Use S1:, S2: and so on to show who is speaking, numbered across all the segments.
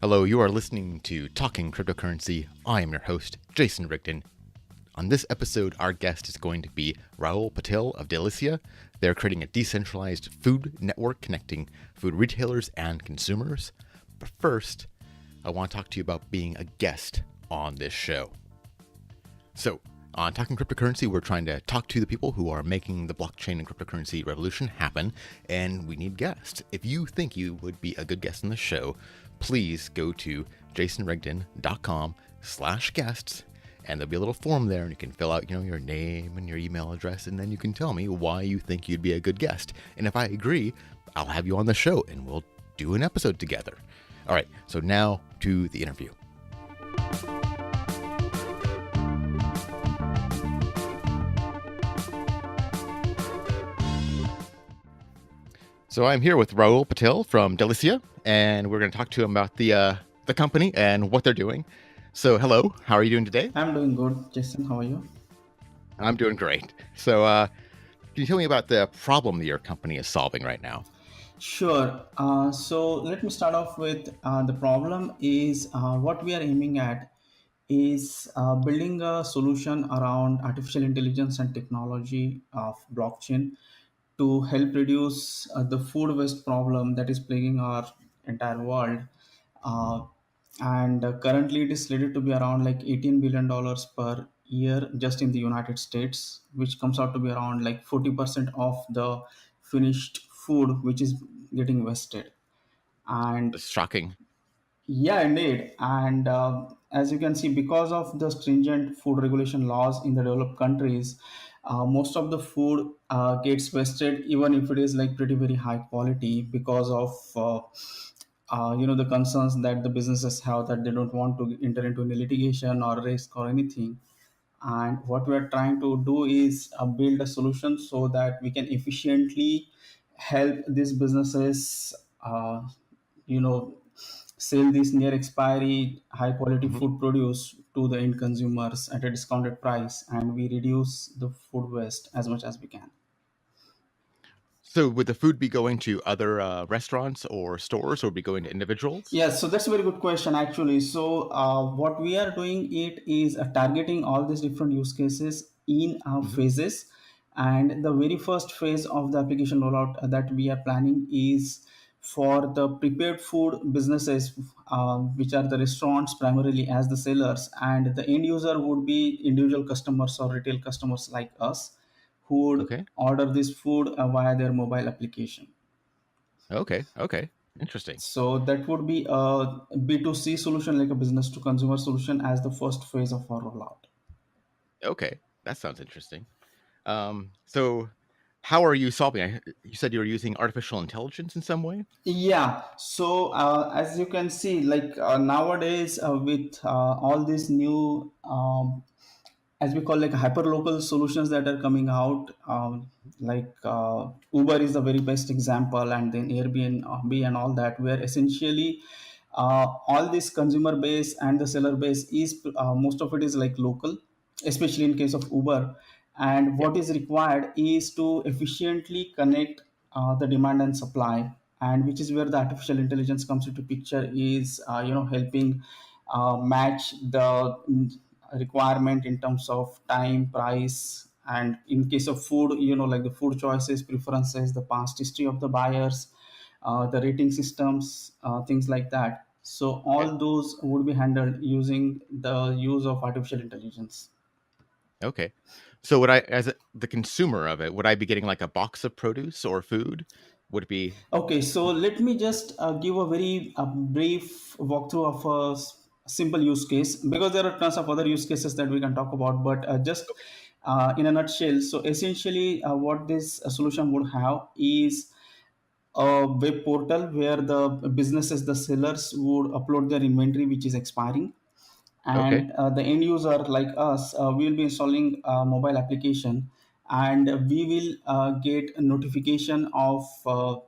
S1: Hello, you are listening to Talking Cryptocurrency. I am your host, Jason Rigdon. On this episode, our guest is going to be Rahul Patil of Delicia. They're creating a decentralized food network connecting food retailers and consumers. But first, I want to talk to you about being a guest on this show. So, on Talking Cryptocurrency, we're trying to talk to the people who are making the blockchain and cryptocurrency revolution happen, and we need guests. If you think you would be a good guest on the show, please go to jasonregdon.com/guests, and there'll be a little form there, and you can fill out, your name and your email address, and then you can tell me why you think you'd be a good guest. And if I agree, I'll have you on the show, and we'll do an episode together. All right, so now to the interview. So I'm here with Rahul Patil from Delicia, and we're going to talk to him about the company and what they're doing. So hello, how are you doing today?
S2: I'm doing good, Jason. How are you?
S1: I'm doing great. So can you tell me about the problem that your company is solving right now?
S2: Sure. So let me start off with the problem is what we are aiming at is building a solution around artificial intelligence and technology of blockchain to help reduce the food waste problem that is plaguing our entire world. Uh, and currently it is slated to be around like $18 billion per year just in the United States, which comes out to be around like 40% of the finished food which is getting wasted. And
S1: It's shocking.
S2: yeah, indeed. And as you can see, because of the stringent food regulation laws in the developed countries, most of the food gets wasted, even if it is like pretty very high quality, because of the concerns that the businesses have that they don't want to enter into any litigation or risk or anything. And what we are trying to do is build a solution so that we can efficiently help these businesses you know sell this near expiry high quality
S1: Hmm.
S2: food produce to the end consumers at a discounted price, and we reduce the food waste as much as we can.
S1: So would the food be going to other restaurants or stores, or be going to individuals?
S2: Yes, so that's a very good question actually. So what we are doing it is targeting all these different use cases in
S1: Hmm.
S2: phases, and the very first phase of the application rollout that we are planning is for the prepared food businesses, which are the restaurants primarily as the sellers, and the end user would be individual customers or retail customers like us who would
S1: Okay.
S2: order this food via their mobile application.
S1: Okay. Interesting.
S2: So that would be a B2C solution, like a business to consumer solution, as the first phase of our rollout.
S1: Okay, that sounds interesting. So how are you solving it? You said you were using artificial intelligence in some way?
S2: Yeah. So as you can see, like nowadays with all these new as we call like hyper local solutions that are coming out, like Uber is the very best example, and then Airbnb and all that, where essentially all this consumer base and the seller base is most of it is like local, especially in case of Uber. And
S1: Yep.
S2: what is required is to efficiently connect the demand and supply, and which is where the artificial intelligence comes into picture, is helping match the requirement in terms of time, price, and in case of food, like the food choices, preferences, the past history of the buyers, the rating systems, things like that. So
S1: Okay.
S2: all those would be handled using the use of artificial intelligence.
S1: Okay. So would I, as the consumer of it, would I be getting like a box of produce or food? Would it be
S2: Okay, so let me just give a very brief walkthrough of a simple use case, because there are tons of other use cases that we can talk about, but just in a nutshell. So essentially, what this solution would have is a web portal where the businesses, the sellers, would upload their inventory which is expiring,
S1: okay?
S2: and the end user like us, we will be installing a mobile application, and we will get a notification of the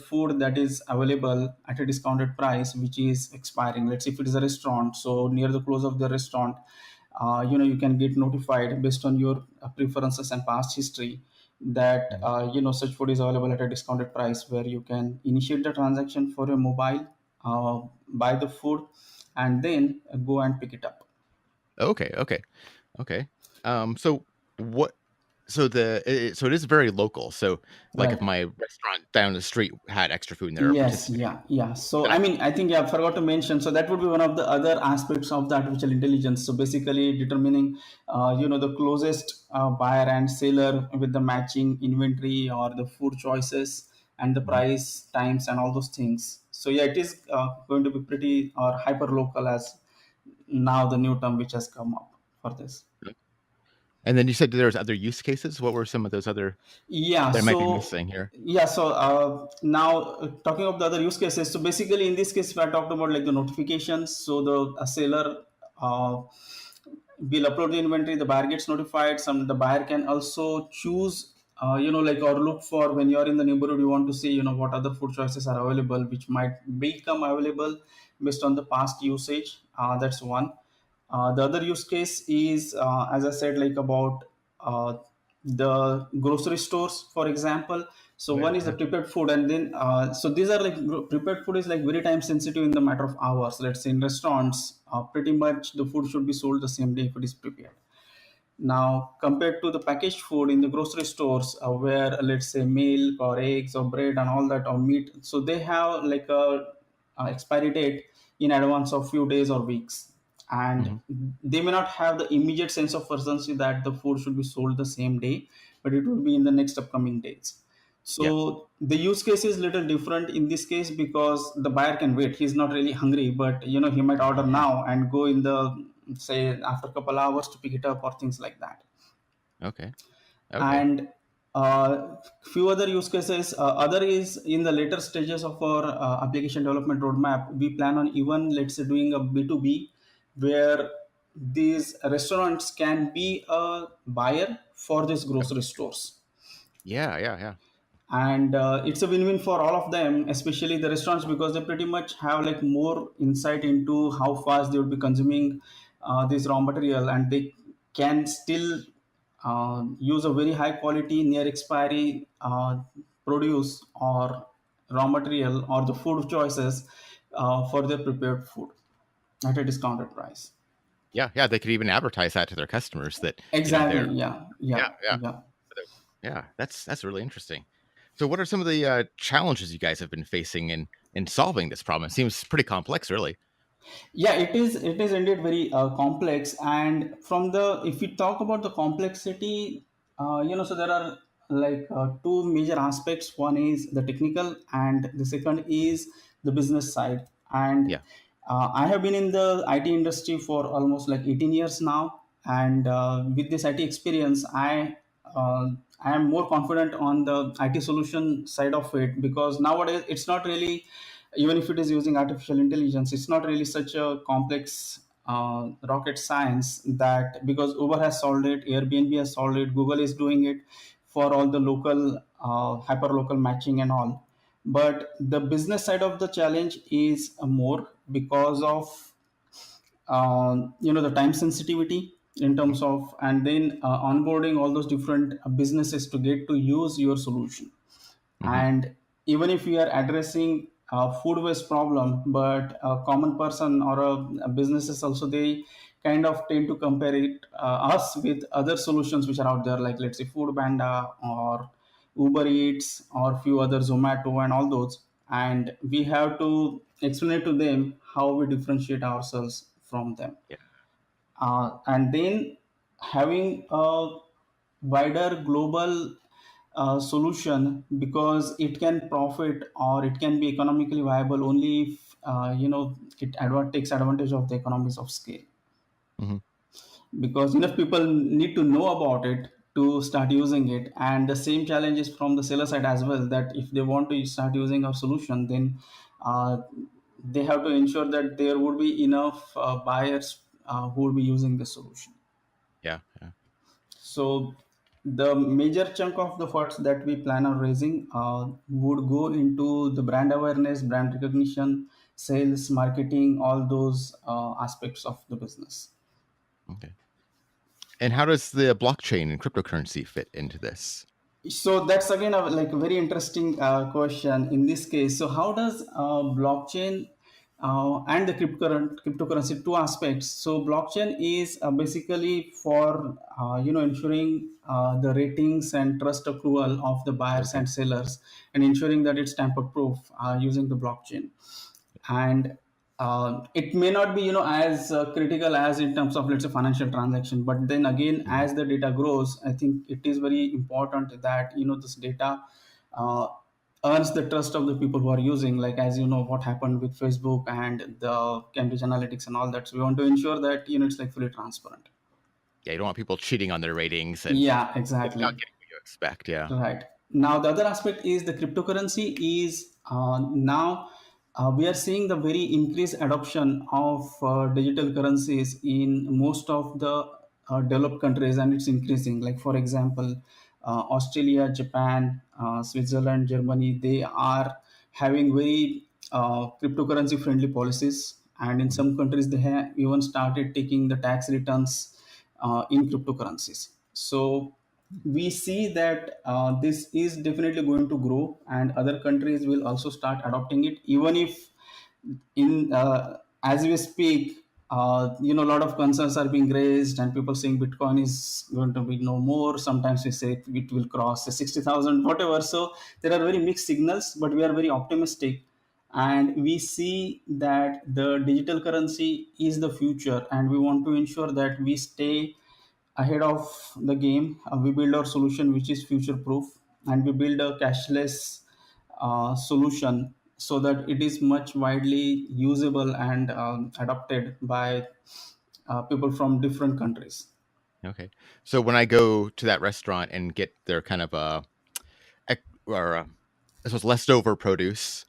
S2: food that is available at a discounted price which is expiring. Let's say if it is a restaurant, so near the close of the restaurant, you can get notified based on your preferences and past history that
S1: Mhm.
S2: such food is available at a discounted price, where you can initiate the transaction for your mobile, buy the food, and then go and pick it up.
S1: Okay, okay, okay. So what? So so it is very local. So like if
S2: Right.
S1: my restaurant down the street had extra food and they were
S2: Yes,
S1: participating,
S2: yeah, yeah. So,
S1: then I
S2: I
S1: could.
S2: mean, I think I forgot to mention. So that would be one of the other aspects of the artificial intelligence. So basically, determining, the closest buyer and seller with the matching inventory or the food choices and the
S1: Mhm.
S2: price, times, and all those things. So yeah, it is going to be pretty or hyper local as now the new term which has come up for this.
S1: And then you said there's other use cases. What were some of those other
S2: Yeah,
S1: that might be
S2: so
S1: missing here?
S2: now talking of the other use cases. So basically, in this case, we are talking about like the notifications. So the seller uh, will upload the inventory, the buyer gets notified. Some the buyer can also choose, like or look for when you're in the neighborhood, you want to see, what other food choices are available, which might become available based on the past usage. That's one. The other use case is, as I said, like about the grocery stores, for example. So
S1: Oh yeah,
S2: one is the
S1: yeah.
S2: prepared food, and then so these are like prepared food is like very time sensitive in the matter of hours. Let's say in restaurants, pretty much the food should be sold the same day if it is prepared. Now, compared to the packaged food in the grocery stores, where let's say milk or eggs or bread and all that or meat, so they have like a expiry date in advance of few days or weeks, and
S1: Hmm.
S2: they may not have the immediate sense of urgency that the food should be sold the same day, but it will be in the next upcoming days.
S1: Yeah,
S2: So the use case is little different in this case because the buyer can wait. He's not really hungry, but he might order
S1: yeah.
S2: now and go in the say after a couple hours to pick it up or things like that.
S1: Okay, okay.
S2: And few other use cases. Other is in the later stages of our application development roadmap. We plan on even let's say doing a B2B where these restaurants can be a buyer for these grocery stores,
S1: Yeah, yeah, yeah.
S2: and it's a win-win for all of them, especially the restaurants, because they pretty much have like more insight into how fast they would be consuming this raw material, and they can still use a very high quality near expiry produce or raw material or the food choices for their prepared food at a discounted price.
S1: Yeah, yeah, they could even advertise that to their customers that,
S2: Exactly,
S1: they're.
S2: yeah,
S1: Yeah,
S2: yeah,
S1: yeah.
S2: yeah.
S1: Yeah, that's really interesting. So what are some of the, challenges you guys have been facing in solving this problem? It seems pretty complex, really.
S2: Yeah, it is indeed very complex. And from the if we talk about the complexity, so there are like two major aspects. One is the technical, and the second is the business side. And
S1: Yeah.
S2: I have been in the IT industry for almost like 18 years now, and with this IT experience, uh, I am more confident on the IT solution side of it, because nowadays it's not really, even if it is using artificial intelligence, it's not really such a complex rocket science, that because Uber has solved it, Airbnb has solved it, Google is doing it for all the local hyper local matching and all. But the business side of the challenge is more because of the time sensitivity in terms
S1: Mhm,
S2: of, and then onboarding all those different businesses to get to use your solution.
S1: mhm.
S2: And even if we are addressing a food waste problem, but a common person or a businesses also, they kind of tend to compare it us with other solutions which are out there, like let's say Food Panda or Uber Eats or few other Zomato and all those. And we have to explain to them how we differentiate ourselves from them,
S1: Yeah.
S2: and then having a wider global solution, because it can profit or it can be economically viable only if it takes advantage of the economies of scale,
S1: Mhm.
S2: because enough people need to know about it to start using it. And the same challenge is from the seller side as well, that if they want to start using our solution, then uh, they have to ensure that there would be enough buyers who will be using the solution.
S1: Yeah, yeah.
S2: So the major chunk of the funds that we plan on raising would go into the brand awareness, brand recognition, sales, marketing, all those aspects of the business.
S1: Okay. And how does the blockchain and cryptocurrency fit into this?
S2: So that's again a like very interesting question in this case. So how does blockchain? and the cryptocurrency, two aspects. So blockchain is basically for ensuring the ratings and trust accrual of the buyers
S1: Okay.
S2: and sellers, and ensuring that it's tamper proof using the blockchain. And it may not be as critical as in terms of, let's say, financial transaction, but then again,
S1: Mhm.
S2: as the data grows, I think it is very important that this data uh, earns the trust of the people who are using, like, as you know what happened with Facebook and the Cambridge Analytics and all that. So we want to ensure that it's like fully transparent.
S1: Yeah, you don't want people cheating on their ratings and
S2: Yeah,
S1: not
S2: exactly.
S1: getting what you expect. Yeah.
S2: Right. Now, the other aspect is the cryptocurrency is now we are seeing the very increased adoption of digital currencies in most of the developed countries, and it's increasing. Like, for example, Australia, Japan, Switzerland, Germany, they are having very cryptocurrency friendly policies. And in
S1: Mhm.
S2: some countries, they have even started taking the tax returns in cryptocurrencies. So we see that this is definitely going to grow, and other countries will also start adopting it, even if in as we speak, a lot of concerns are being raised, and people saying Bitcoin is going to be no more. Sometimes we say it will cross the 60,000, whatever. So there are very mixed signals, but we are very optimistic, and we see that the digital currency is the future, and we want to ensure that we stay ahead of the game. We build our solution which is future proof, and we build a cashless solution so that it is much widely usable and adopted by people from different countries.
S1: Okay. So when I go to that restaurant and get their kind of or I suppose leftover produce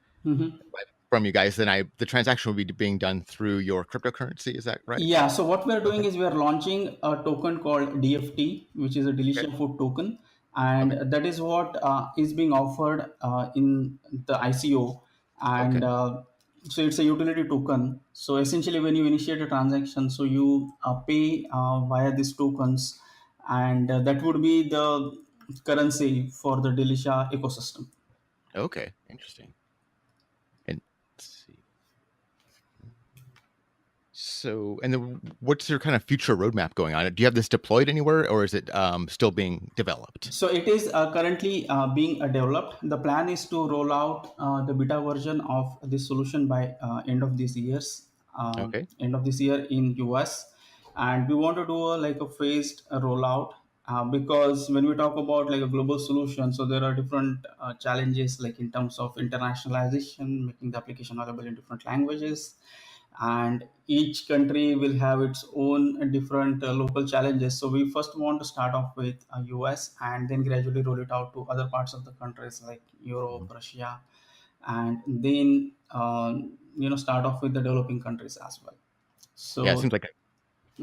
S1: from you guys, then the transaction will be being done through your cryptocurrency. Is that right?
S2: Yeah, so what we are doing
S1: Okay.
S2: is we are launching a token called DFT, which is a
S1: Okay.
S2: Delicia food token,
S1: Okay.
S2: and that is what is being offered in the ICO. And
S1: Okay.
S2: so it's a utility token. So essentially, when you initiate a transaction, so you pay via these tokens, and that would be the currency for the Delicia ecosystem.
S1: Okay. Interesting. And let's see. So, and then what's your kind of future roadmap going on? Do you have this deployed anywhere, or is it still being developed?
S2: So it is currently being developed. The plan is to roll out the beta version of this solution by
S1: Okay.
S2: end of this year in US, and we want to do like a phased rollout, because when we talk about like a global solution, so there are different challenges, like in terms of internationalization, making the application available in different languages, and each country will have its own different local challenges. So we first want to start off with US, and then gradually roll it out to other parts of the countries like Europe,
S1: Mhm.
S2: Russia, and then start off with the developing countries as well.
S1: Yeah, it
S2: So
S1: seems like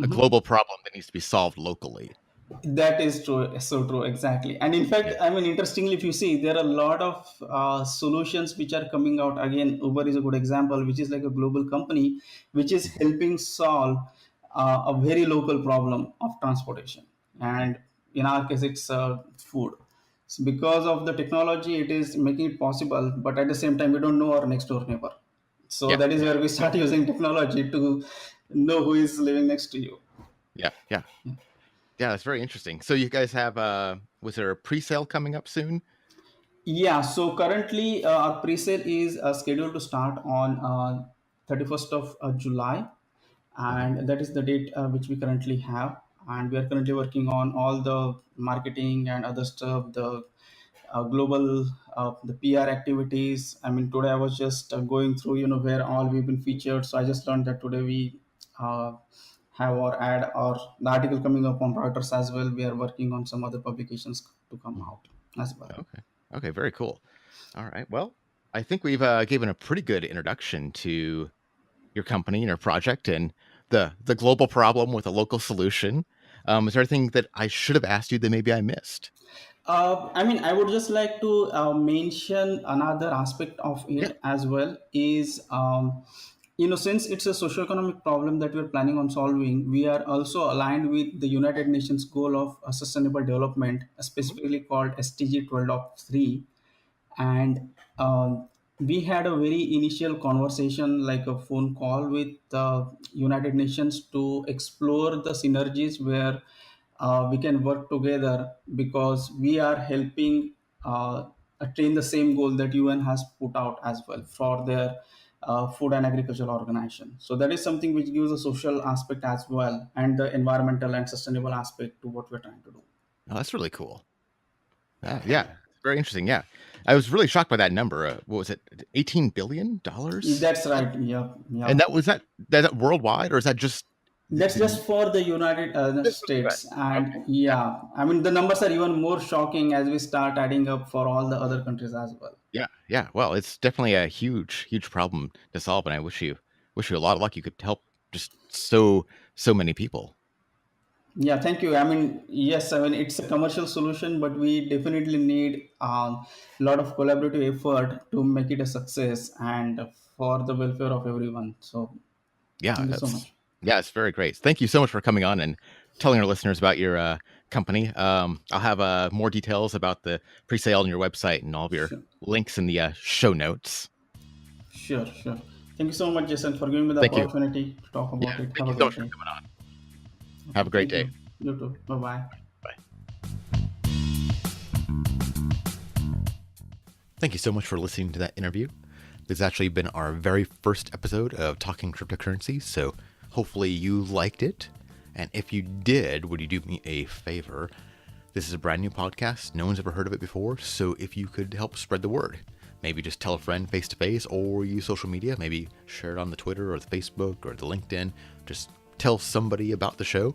S1: a global problem that needs to be solved locally.
S2: that is true, so true, exactly. And in fact,
S1: Yeah.
S2: I mean, interestingly, if you see, there are a lot of solutions which are coming out. Again, Uber is a good example, which is like a global company which is
S1: Mhm.
S2: helping solve a very local problem of transportation. And in our case, it's food. So because of the technology, it is making it possible, but at the same time, we don't know our next door neighbor. So
S1: Yeah.
S2: that is
S1: Yeah.
S2: where we start using technology to know who is living next to you.
S1: Yeah. Yeah. Yeah. That's very interesting. So you guys have was there a pre-sale coming up soon?
S2: Yeah, so currently our pre-sale is scheduled to start on 31st of July,
S1: Okay.
S2: and that is the date which we currently have. And we are currently working on all the marketing and other stuff, the global, the PR activities. I mean, today I was just going through, where all we've been featured. So I just learned that today we have our ad or the article coming up on Reuters as well. We are working on some other publications to come
S1: Mhm.
S2: out as well.
S1: Okay. Okay. Very cool. All right. Well, I think we've given a pretty good introduction to your company and your project and the global problem with a local solution. Is there anything that I should have asked you that maybe I missed?
S2: I mean, I would just like to mention another aspect of
S1: Yeah.
S2: it as well is, since it's a socioeconomic problem that we're planning on solving, we are also aligned with the United Nations goal of sustainable development,
S1: Mhm.
S2: specifically called SDG 12.3. And we had a very initial conversation, like a phone call with the United Nations to explore the synergies where we can work together, because we are helping attain the same goal that UN has put out as well for their food and agricultural organization. So that is something which gives a social aspect as well, and the environmental and sustainable aspect to what we're trying to do.
S1: Oh, that's really cool. Yeah, very interesting. Yeah, I was really shocked by that number. What was it? $18 billion?
S2: That's right. Yeah,
S1: And
S2: yeah.
S1: that worldwide, or is that just
S2: That's
S1: the
S2: just for the United
S1: just for the
S2: States.
S1: U.S.?
S2: And
S1: Okay.
S2: yeah, I mean, the numbers are even more shocking as we start adding up for all the other countries as well.
S1: Yeah. Well, it's definitely a huge problem to solve, and I wish you a lot of luck. You could help just so many people.
S2: Yeah, thank you. I mean, yes, I mean, it's a commercial solution, but we definitely need a lot of collaborative effort to make it a success and for the welfare of everyone. So,
S1: Yeah,
S2: thank you so much.
S1: it's very great. Thank you so much for coming on and telling our listeners about your company. I'll have more details about the pre-sale on your website and all of your
S2: Sure,
S1: links in the show notes.
S2: sure. Thank you so much, Jason, for giving me the
S1: Thank you.
S2: opportunity to talk
S1: Yeah,
S2: about it.
S1: thank
S2: Have
S1: you
S2: a
S1: so much
S2: great
S1: for
S2: day.
S1: coming on. Have
S2: Okay,
S1: a great
S2: thank
S1: day.
S2: you. You too. Bye bye.
S1: Bye. Thank you so much for listening to that interview. This has actually been our very first episode of Talking Cryptocurrency, so hopefully you liked it. And if you did, would you do me a favor? This is a brand new podcast. No one's ever heard of it before, so if you could help spread the word, maybe just tell a friend face to face or use social media, maybe share it on the Twitter or the Facebook or the LinkedIn. Just tell somebody about the show.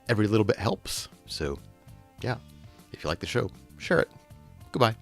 S1: Every little bit helps. So, yeah, if you like the show, share it. Goodbye.